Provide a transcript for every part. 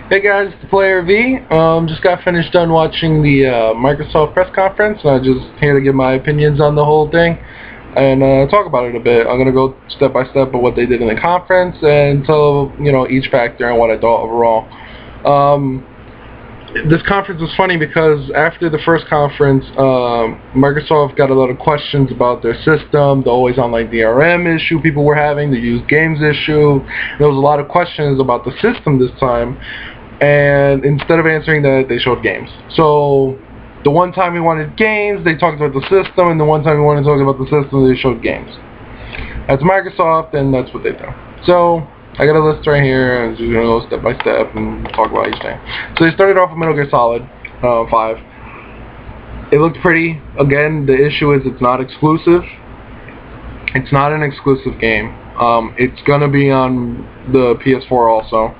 Hey guys, it's Player V. Just got finished done watching the Microsoft press conference, and I'm just here to give my opinions on the whole thing and talk about it a bit. I'm gonna go step by step of what they did in the conference and tell each factor and what I thought overall. This conference was funny because after the first conference, Microsoft got a lot of questions about their system, the always online DRM issue people were having, the used games issue. There was a lot of questions about the system this time, and instead of answering that, they showed games. So the one time we wanted games, they talked about the system, and the one time we wanted to talk about the system, they showed games. That's Microsoft, and that's what they do. So I got a list right here, and just gonna go step by step and talk about each thing. So they started off with Metal Gear Solid 5. It looked pretty. Again, the issue is it's not exclusive. It's not an exclusive game. It's gonna be on the PS4 also.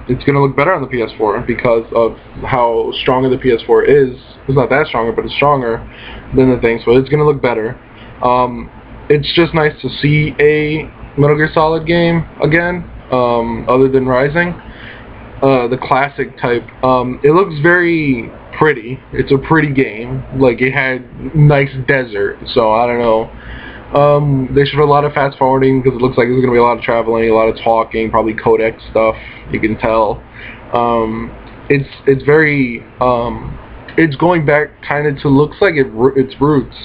It's gonna look better on the PS4 because of how stronger the PS4 is. It's not that stronger, but it's stronger than the thing, so it's gonna look better. It's just nice to see a Metal Gear Solid game again, other than Rising, the classic type. It looks very pretty. It's a pretty game. Like, it had nice desert, so I don't know. They showed a lot of fast forwarding because it looks like there's going to be a lot of traveling, a lot of talking, probably codec stuff, you can tell. It's very, it's going back kind of to, looks like its roots.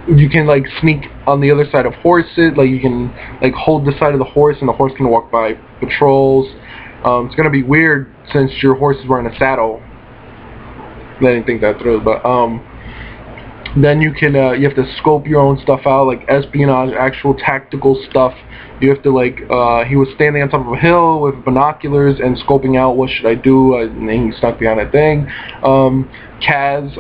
You can like sneak on the other side of horses, like you can like hold the side of the horse and the horse can walk by patrols. It's going to be weird since your horse is wearing a saddle. I didn't think that through, but then you can you have to scope your own stuff out, like espionage, actual tactical stuff. You have to like he was standing on top of a hill with binoculars and scoping out what should I do, and then he snuck behind a thing. Kaz,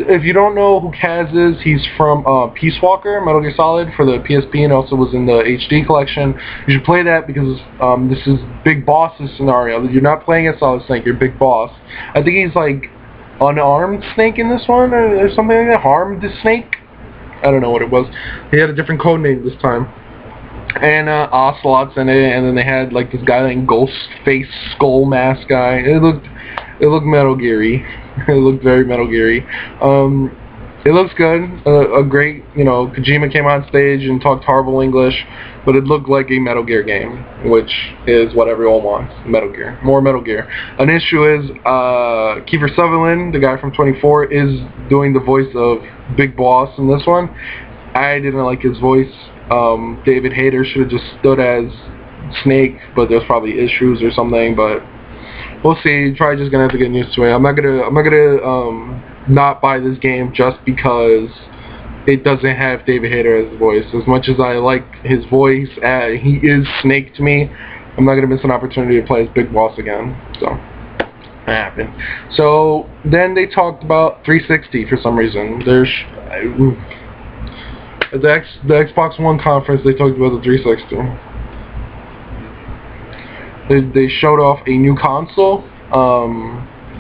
if you don't know who Kaz is, he's from Peace Walker, Metal Gear Solid for the PSP, and also was in the HD collection. You should play that because this is Big Boss's scenario. You're not playing as Solid Snake, you're Big Boss. I think he's like unarmed Snake in this one, or something like that. Harmed Snake? I don't know what it was. He had a different code name this time. And Ocelot's in it, and then they had like this guy named Ghostface Skull Mask guy. It looked Metal Gear-y. It looked very Metal Gear-y. It looks good. A great, Kojima came on stage and talked horrible English, but it looked like a Metal Gear game, which is what everyone wants. Metal Gear. More Metal Gear. An issue is Kiefer Sutherland, the guy from 24, is doing the voice of Big Boss in this one. I didn't like his voice. David Hayter should have just stood as Snake, but there's probably issues or something, but we'll see. Probably just gonna have to get used to it. I'm not gonna not buy this game just because it doesn't have David Hayter as the voice. As much as I like his voice, he is Snake to me. I'm not gonna miss an opportunity to play as Big Boss again. So that happened. So then they talked about 360 for some reason. At the Xbox One conference, they talked about the 360. They showed off a new console.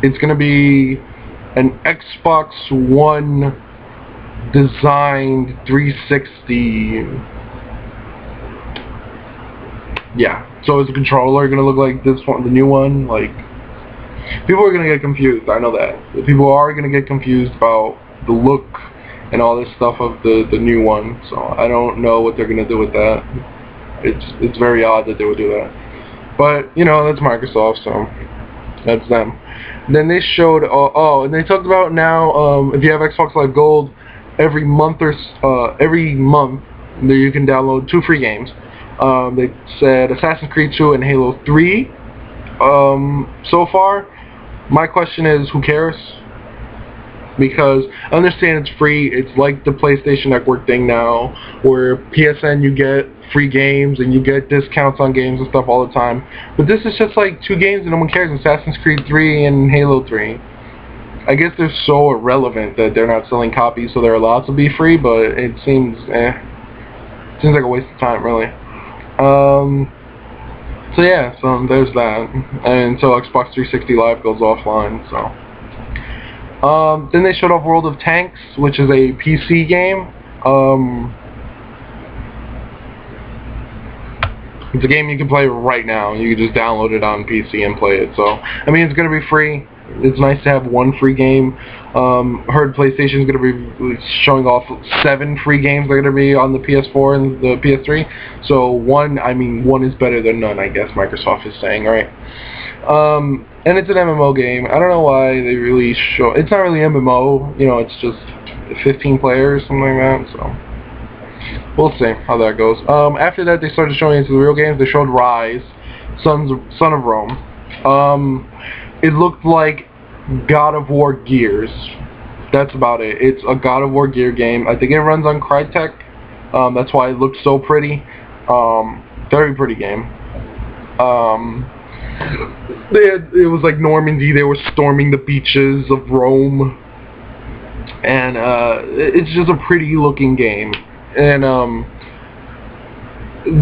It's going to be an Xbox One designed 360. Yeah, so is the controller going to look like this one, the new one? Like, people are going to get confused. I know that. People are going to get confused about the look and all this stuff of the new one, so I don't know what they're gonna do with that. It's very odd that they would do that, but that's Microsoft, so that's them. Then they showed and they talked about now if you have Xbox Live Gold, every month you can download 2 free games. They said Assassin's Creed 2 and Halo 3 so far. My question is, who cares? Because I understand it's free. It's like the PlayStation Network thing now, where PSN you get free games and you get discounts on games and stuff all the time. But this is just like 2 games and no one cares. Assassin's Creed 3 and Halo 3. I guess they're so irrelevant that they're not selling copies, so they're allowed to be free. But it seems seems like a waste of time, really. So yeah, so there's that. And so Xbox 360 Live goes offline. So. Then they showed off World of Tanks, which is a PC game. It's a game you can play right now. You can just download it on PC and play it. So, I mean, it's going to be free. It's nice to have one free game. Heard PlayStation is going to be showing off 7 free games that are going to be on the PS4 and the PS3. So one is better than none, I guess Microsoft is saying, right? And it's an MMO game. I don't know why they really show. It's not really MMO. You know, it's just 15 players, something like that. So we'll see how that goes. After that, they started showing into the real games. They showed Rise, Son of Rome. It looked like God of War Gears. That's about it. It's a God of War Gear game. I think it runs on Crytek. That's why it looks so pretty. Very pretty game. It was like Normandy. They were storming the beaches of Rome. And it's just a pretty looking game. And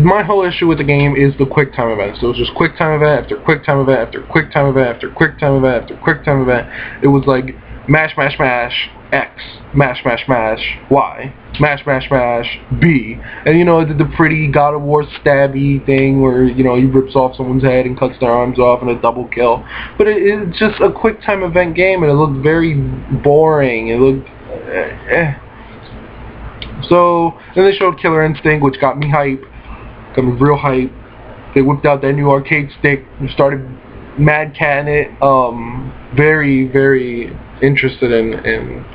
my whole issue with the game is the quick time event. So it was just quick time event after quick time event after quick time event after quick time event after quick time event. It was like mash mash mash X, mash mash mash Y, mash mash mash B, and you know, it did the pretty God of War stabby thing where, you know, he rips off someone's head and cuts their arms off in a double kill. But it's just a quick time event game, and it looked very boring. It looked So then they showed Killer Instinct, which got me hype. Got me real hype. They whipped out that new arcade stick and started mad catting it. Very, very interested in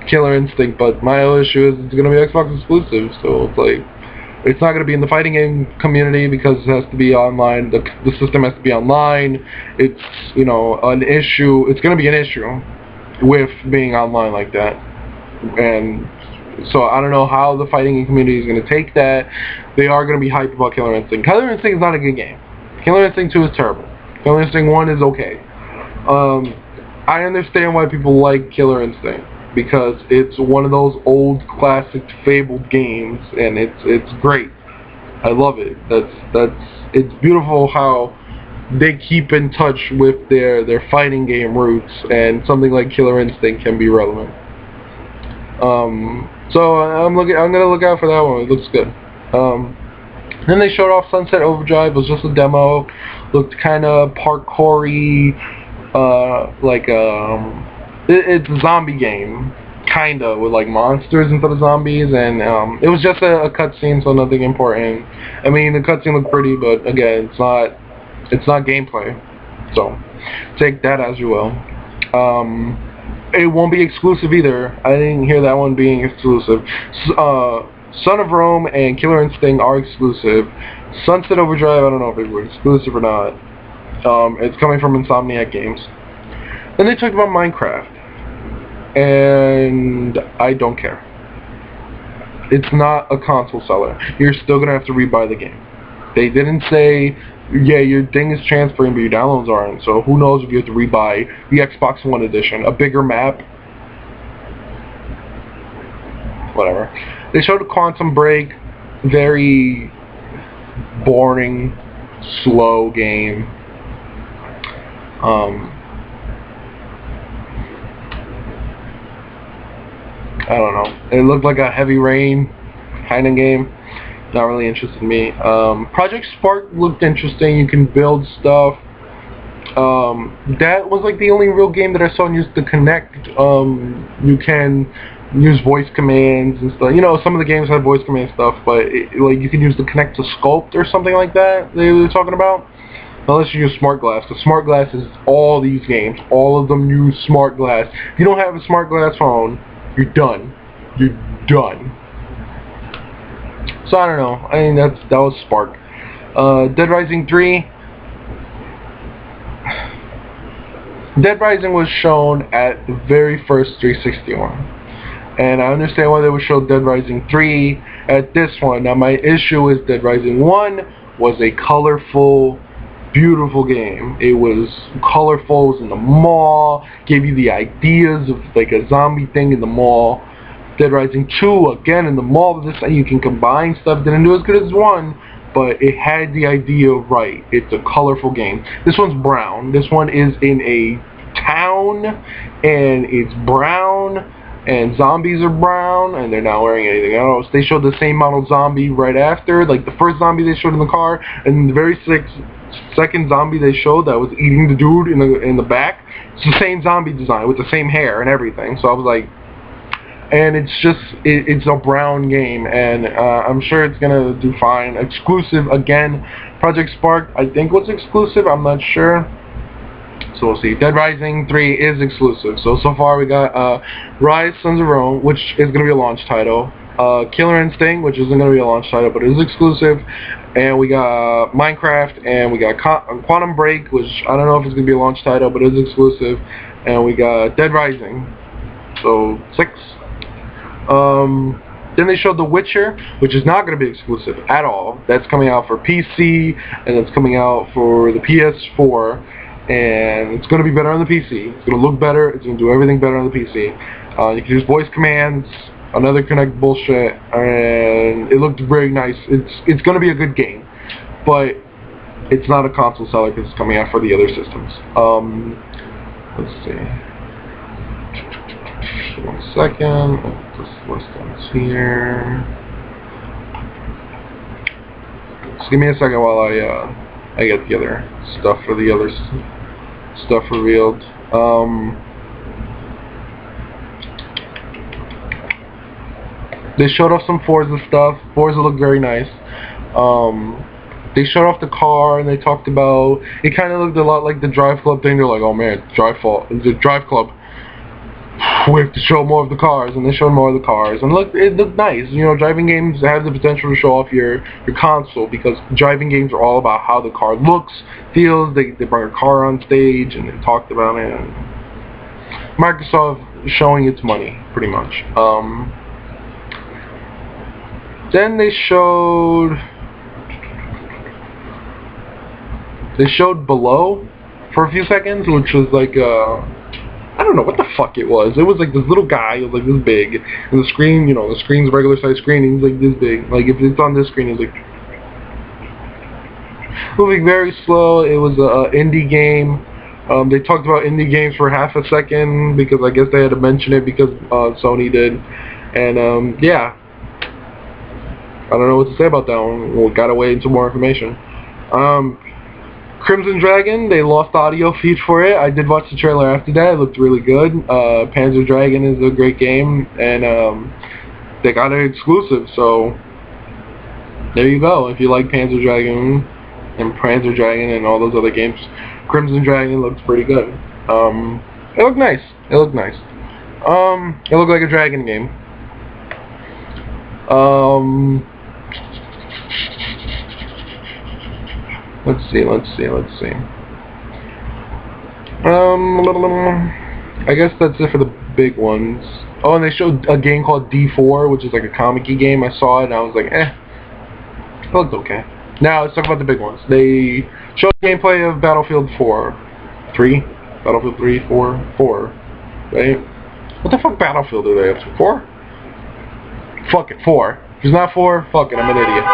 Killer Instinct, but my other issue is it's going to be Xbox exclusive, so it's like, it's not going to be in the fighting game community because it has to be online. The system has to be online. It's, you know, an issue. It's going to be an issue with being online like that. And so I don't know how the fighting game community is going to take that. They are going to be hyped about Killer Instinct. Killer Instinct is not a good game. Killer Instinct 2 is terrible. Killer Instinct 1 is okay. I understand why people like Killer Instinct, because it's one of those old classic fabled games, and it's great. I love it. It's beautiful how they keep in touch with their fighting game roots, and something like Killer Instinct can be relevant. So I'm gonna look out for that one. It looks good. Then they showed off Sunset Overdrive. It was just a demo. Looked kind of parkour-y, it's a zombie game, kinda, with like monsters instead of zombies, and it was just a cutscene, so nothing important. I mean, the cutscene looked pretty, but again, it's not gameplay. So take that as you will. It won't be exclusive either. I didn't hear that one being exclusive. Son of Rome and Killer Instinct are exclusive. Sunset Overdrive, I don't know if it was exclusive or not. It's coming from Insomniac Games. Then they talked about Minecraft, and I don't care. It's not a console seller. You're still gonna have to rebuy the game. They didn't say, yeah, your thing is transferring, but your downloads aren't. So who knows if you have to rebuy the Xbox One edition, a bigger map, whatever. They showed a Quantum Break, very boring, slow game. I don't know. It looked like a Heavy Rain kind of game. Not really interested in me. Project Spark looked interesting. You can build stuff. That was like the only real game that I saw use the Kinect. You can use voice commands and stuff. You know, some of the games have voice command stuff, but like you can use the Kinect to sculpt or something like that. They were talking about. Unless you use Smart Glass. The Smart Glass is all these games. All of them use Smart Glass. If you don't have a Smart Glass phone, you're done. You're done. So I don't know. I mean, that was Spark. Dead Rising 3. Dead Rising was shown at the very first 360 one, and I understand why they would show Dead Rising 3 at this one. Now my issue is Dead Rising 1 was a colorful, beautiful game. It was colorful. It was in the mall. Gave you the ideas of like a zombie thing in the mall. Dead Rising 2, again in the mall, but this you can combine stuff. Didn't do as good as 1, but it had the idea right. It's a colorful game. This one's brown. This one is in a town, and it's brown. and zombies are brown, and they're not wearing anything else. They showed the same model zombie right after, like the first zombie they showed in the car, and the very second zombie they showed that was eating the dude in the back. It's the same zombie design with the same hair and everything. So I was like, and it's a brown game, and I'm sure it's gonna do fine. Exclusive again, Project Spark I think was exclusive. I'm not sure. So we'll see. Dead Rising 3 is exclusive. So far we got Rise Sons of Rome, which is going to be a launch title. Killer Instinct, which isn't going to be a launch title, but it is exclusive. And we got Minecraft, and we got Quantum Break, which I don't know if it's going to be a launch title, but it is exclusive. And we got Dead Rising. So 6. Then they showed The Witcher, which is not going to be exclusive at all. That's coming out for PC, and it's coming out for the PS4. And it's going to be better on the PC. It's going to look better. It's going to do everything better on the PC. You can use voice commands, another Kinect bullshit, and it looked very nice. It's going to be a good game, but it's not a console seller because it's coming out for the other systems. Let's see. 1 second. This list ends here. Just give me a second while I get the other stuff for the other stuff revealed. They showed off some Forza stuff. Forza looked very nice. They showed off the car, and they talked about, it kind of looked a lot like the Drive Club thing. They're like, oh man, the Drive Club, we have to show more of the cars, and they showed more of the cars, and it looked nice. You know, driving games have the potential to show off your console, because driving games are all about how the car looks, feels. They brought a car on stage, and they talked about it. And Microsoft showing its money, pretty much. Then they showed Below for a few seconds, which was like I don't know what the fuck it was. It was like this little guy, it was like this big, and the screen, you know, the screen's a regular size screen, and he's like this big. Like if it's on this screen, it's like moving very slow. It was a indie game. They talked about indie games for half a second because I guess they had to mention it because Sony did, and yeah, I don't know what to say about that one. We gotta wait until more information. Crimson Dragon, they lost the audio feed for it. I did watch the trailer after that. It looked really good. Panzer Dragon is a great game, and they got it exclusive, so there you go. If you like Panzer Dragon and all those other games, Crimson Dragon looks pretty good. It looked nice. It looked nice. It looked like a dragon game. Let's see. I guess that's it for the big ones. Oh, and they showed a game called D4, which is like a comic-y game. I saw it, and I was like, it looked okay. Now, let's talk about the big ones. They showed gameplay of Battlefield 3, 4, right? What the fuck Battlefield are they up to? 4? Fuck it, 4. If it's not 4, fuck it, I'm an idiot.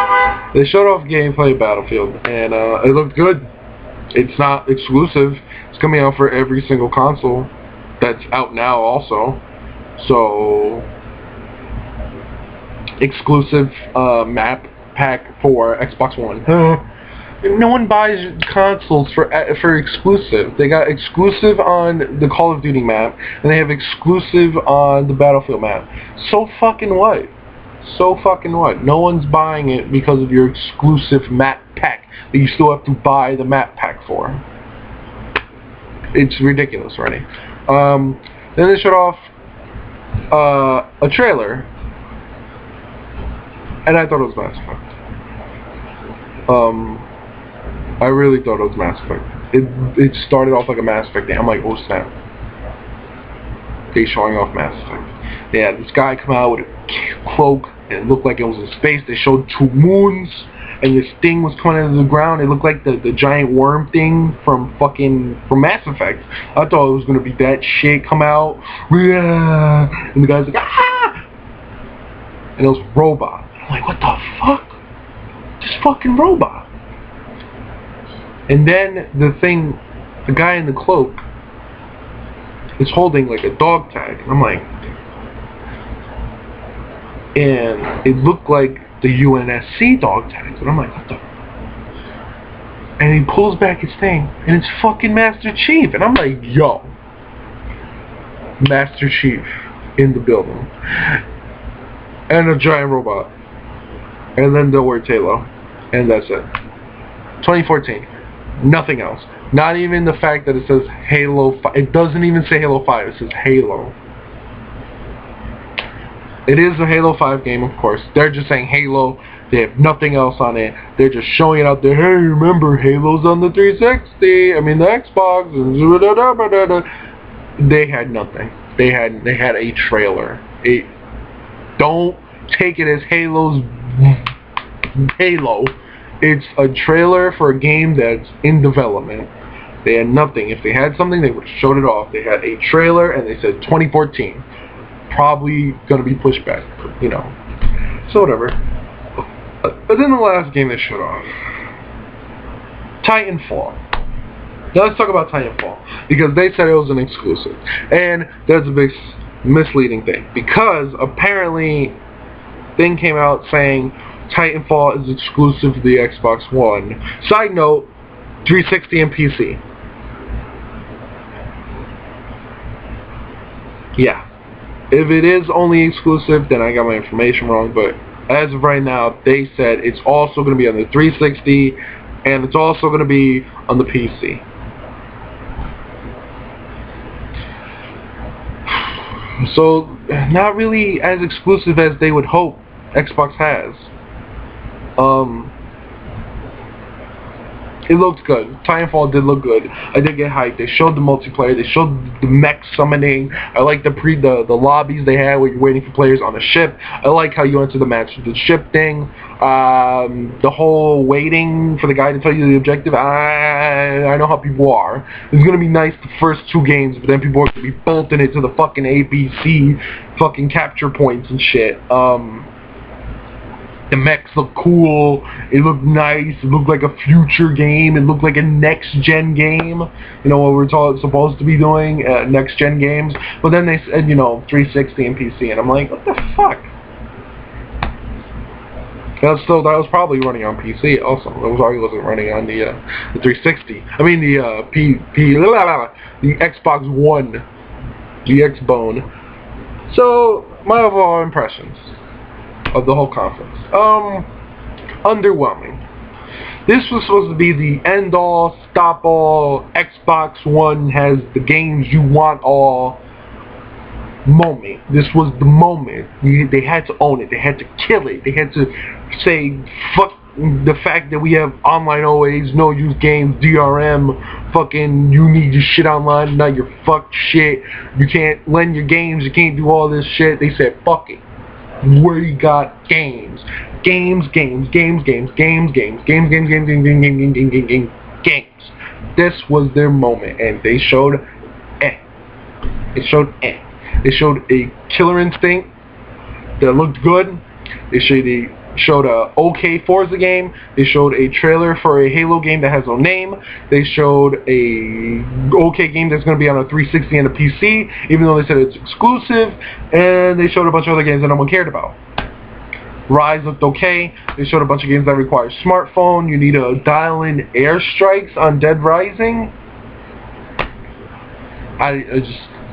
They showed off gameplay of Battlefield, and it looked good. It's not exclusive. It's coming out for every single console that's out now also. So, exclusive map pack for Xbox One. No one buys consoles for exclusive. They got exclusive on the Call of Duty map, and they have exclusive on the Battlefield map. So fucking what? So fucking what? No one's buying it because of your exclusive map pack that you still have to buy the map pack for. It's ridiculous already. Then they showed off a trailer, and I thought it was Mass Effect. I really thought it was Mass Effect. It started off like a Mass Effect game. I'm like, oh snap. They showing off Mass Effect. They had this guy come out with a cloak, and it looked like it was in space. They showed 2 moons, and this thing was coming out of the ground. It looked like the giant worm thing from Mass Effect. I thought it was gonna be that shit come out, and the guy's like, ah! And it was a robot. I'm like, what the fuck? This fucking robot. And then the guy in the cloak is holding like a dog tag. And I'm like, and it looked like the UNSC dog tags, and I'm like, what the? And he pulls back his thing, and it's fucking Master Chief, and I'm like, yo, Master Chief in the building, and a giant robot, and then the word Halo, and that's it. 2014, nothing else. Not even the fact that it says Halo 5. It doesn't even say Halo 5. It says Halo. It is a Halo 5 game, of course. They're just saying Halo. They have nothing else on it. They're just showing it out there. Hey, remember Halo's on the 360? I mean the Xbox. They had nothing. They had a trailer. Don't take it as Halo. It's a trailer for a game that's in development. They had nothing. If they had something, they would have showed it off. They had a trailer, and they said 2014. Probably going to be pushed back, you know. So whatever. But then the last game they showed off. Titanfall. Now let's talk about Titanfall. Because they said it was an exclusive. And that's a big misleading thing. Because apparently, thing came out saying Titanfall is exclusive to the Xbox One. Side note, 360 and PC. Yeah. If it is only exclusive, then I got my information wrong, but as of right now, they said it's also going to be on the 360, and it's also going to be on the PC. So, not really as exclusive as they would hope Xbox has. It looked good. Titanfall did look good. I did get hyped. They showed the multiplayer. They showed the mech summoning. I like the lobbies they had where you're waiting for players on a ship. I like how you enter the match with the ship thing. The whole waiting for the guy to tell you the objective. I know how people are. It's gonna be nice the first 2 games, but then people are gonna be bolting it to the fucking ABC fucking capture points and shit. The mechs look cool, it looked nice, it looked like a future game, it looked like a next-gen game, you know, what we're supposed to be doing, next-gen games, but then they said, you know, 360 and PC, and I'm like, what the fuck? That was probably running on PC also, it probably wasn't running on the 360, I mean the Xbox One, the Xbone. So, my overall impressions of the whole conference. Underwhelming. This was supposed to be the end-all, stop-all, Xbox One has the games you want all moment. This was the moment. They had to own it. They had to kill it. They had to say, fuck the fact that we have online OAs, no use games, DRM, fucking you need your shit online, not your fuck shit. You can't lend your games, you can't do all this shit. They said, fuck it. We got games. Games. This was their moment, and they showed They showed a Killer Instinct that looked good. They showed a okay Forza game. They showed a trailer for a Halo game that has no name. They showed a okay game that's going to be on a 360 and a PC, even though they said it's exclusive. And they showed a bunch of other games that no one cared about. Rise looked okay. They showed a bunch of games that require smartphone. You need to dial in airstrikes on Dead Rising.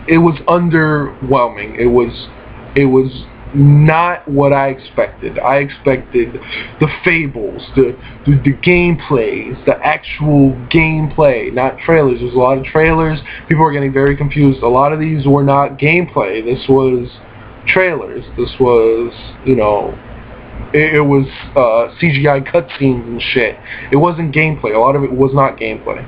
It was underwhelming. It was not what I expected. I expected the fables, the gameplays, the actual gameplay, not trailers. There's a lot of trailers. People are getting very confused. A lot of these were not gameplay. This was trailers. This was, you know, it was CGI cutscenes and shit. It wasn't gameplay. A lot of it was not gameplay.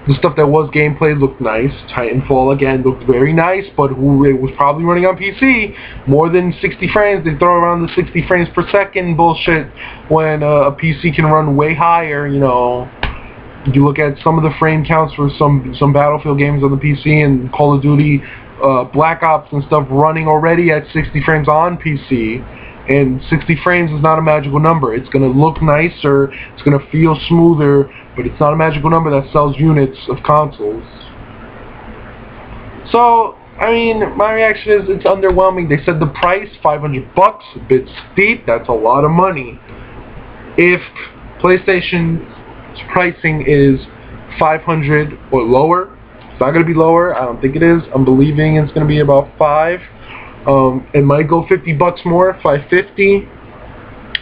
The stuff that was gameplay looked nice. Titanfall, again, looked very nice, but it was probably running on PC. More than 60 frames. They throw around the 60 frames per second bullshit when a PC can run way higher, you know. You look at some of the frame counts for some Battlefield games on the PC and Call of Duty, Black Ops and stuff running already at 60 frames on PC. And 60 frames is not a magical number. It's going to look nicer, it's going to feel smoother, but it's not a magical number that sells units of consoles. So, I mean, my reaction is it's underwhelming. They said the price, $500, a bit steep. That's a lot of money. If PlayStation's pricing is $500 or lower, it's not going to be lower. I don't think it is. I'm believing it's going to be about $5. It might go $50 more, $550.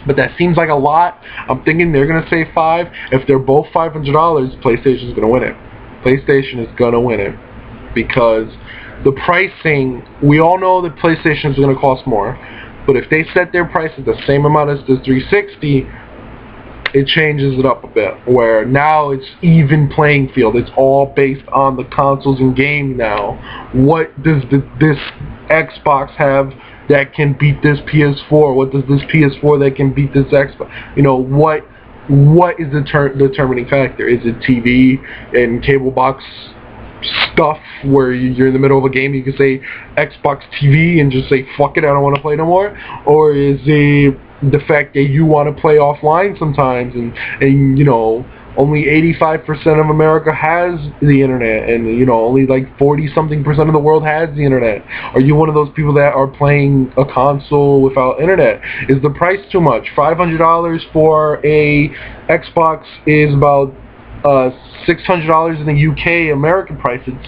But that seems like a lot. I'm thinking they're going to say $5. If they're both $500, PlayStation's going to win it. PlayStation is going to win it. Because the pricing, we all know that PlayStation is going to cost more. But if they set their price at the same amount as the 360, it changes it up a bit. Where now it's even playing field. It's all based on the consoles and game now. What does this Xbox have that can beat this PS4? What does this PS4 that can beat this Xbox? You know, what is the determining factor? Is it TV and cable box stuff where you're in the middle of a game, you can say Xbox TV and just say fuck it, I don't want to play no more? Or is it the fact that you want to play offline sometimes, and you know, only 85% of America has the internet, and you know, only like 40-something% of the world has the internet? Are you one of those people that are playing a console without internet? Is the price too much? $500 for a Xbox is about $600 in the UK. American price, it's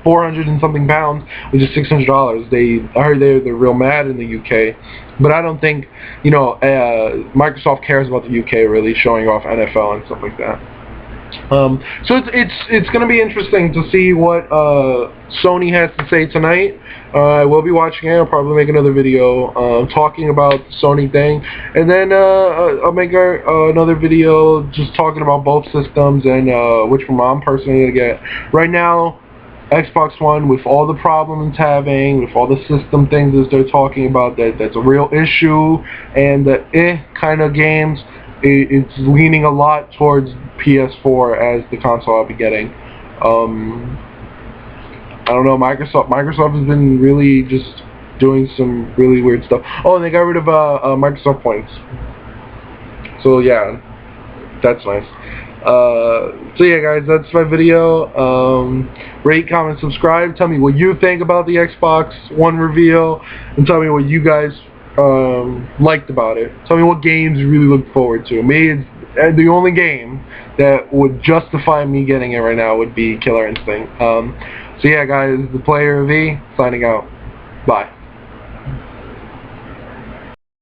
400 and something pounds, which is $600. I heard they're real mad in the UK, but I don't think, you know, Microsoft cares about the UK really showing off NFL and stuff like that. So it's going to be interesting to see what Sony has to say tonight. I will be watching it. I'll probably make another video talking about the Sony thing, and then I'll make another video just talking about both systems and which one I'm personally going to get. Right now, Xbox One, with all the problems it's having, with all the system things that they're talking about, that's a real issue, and the kind of games, it's leaning a lot towards PS4 as the console I'll be getting. I don't know, Microsoft has been really just doing some really weird stuff. Oh, and they got rid of Microsoft Points. So yeah, that's nice. So yeah, guys, that's my video. Rate, comment, subscribe. Tell me what you think about the Xbox One reveal, and tell me what you guys liked about it. Tell me what games you really look forward to. Me, it's the only game that would justify me getting it right now would be Killer Instinct. So yeah, guys, the Player V signing out. Bye.